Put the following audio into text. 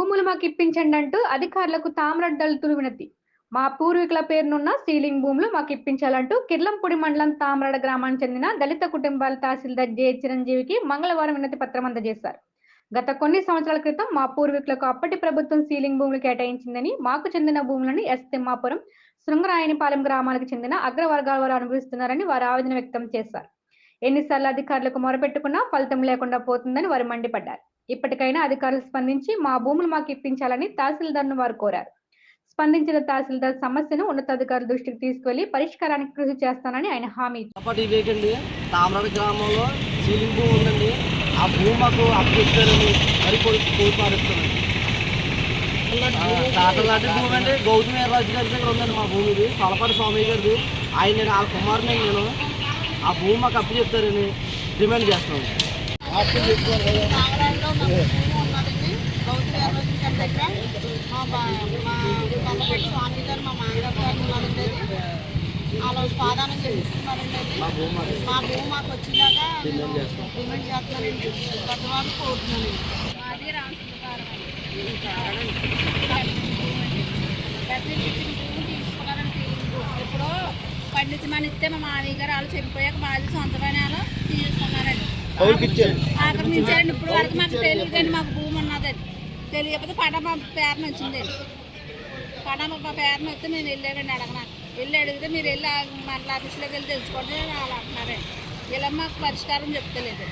భూములు మాకిప్పించండి అంటూ అధికారులకు తామ్రపు దళితుల వినతి. మా పూర్వీకుల పేరునున్న సీలింగ్ భూములు మాకిప్పించాలంటూ కిర్లంపూడి మండలం తామ్రడ గ్రామానికి చెందిన దళిత కుటుంబాల తహసీల్దార్ జె. చిరంజీవికి మంగళవారం వినతి పత్రం అందజేశారు. గత కొన్ని సంవత్సరాల క్రితం మా పూర్వీకులకు అప్పటి ప్రభుత్వం సీలింగ్ భూములు కేటాయించిందని, మాకు చెందిన భూములను ఎస్. తిమ్మాపురం, శృంగరాయనిపాలెం గ్రామాలకు చెందిన అగ్రవర్గాల వారు అనుభవిస్తున్నారని వారు ఆవేదన వ్యక్తం చేశారు. ఎన్నిసార్లు అధికారులకు మొరపెట్టుకున్నా ఫలితం లేకుండా పోతుందని వారు మండిపడ్డారు. ఇప్పటికైనా అధికారులు స్పందించి మా భూములు మాకు ఇప్పించాలని తహసీల్దార్ను వారు కోరారు. స్పందించిన తహసీల్దార్ సమస్యను ఉన్నతాధికారుల దృష్టికి తీసుకెళ్లి పరిష్కారానికి కృషి చేస్తానని ఆయన హామీ ఇచ్చారు. తామ్రాడ గ్రామంలో సీలింగ్ భూమి ఉందండి. ఆ భూమి మాకు అప్పగిస్తారని మరి కోరుపారుస్తున్నాను. తాతలాంటి భూమి అంటే గౌతమ్ వీర్రాజు గారి దగ్గర ఉందండి మా భూమి. ఇది తలపాటి స్వామి గారిది. ఆయన వాళ్ళ కుమారుని నేను ఆ భూమి మాకు అప్పు చెప్తారని డిమాండ్ చేస్తున్నాను. స్వామి గారు మా మామగారు గారు ఉన్నారండి. అలా స్వాదానం చేసుకున్నారండి. మా భూమి మాకు వచ్చినాక డిమాండ్ చేస్తున్నానండి. పెద్దవాళ్ళు కోరుతున్నానండి. మాది రామసుందరం తీసుకున్నారండి. ఇప్పుడు పండించమని ఇస్తే మా మామయ్య గారు వాళ్ళు చనిపోయాక మాది సొంతమైన వాళ్ళు తీసుకున్నారండి. ఆక్రమించారండి. ఇప్పుడు వరకు మాకు తెలియదండి. మాకు భూమి ఉన్నదండి. తెలియకపోతే పడమ పేరుని వచ్చిందండి. పడమ పేరుని వస్తే మేము వెళ్ళామండి అడగనాక. వెళ్ళి అడిగితే మీరు వెళ్ళి మండల ఆఫీస్లోకి వెళ్ళి తెలుసుకోండి వాళ్ళు అంటున్నారండి. ఇలా మాకు పరిష్కారం చెప్తలేదు.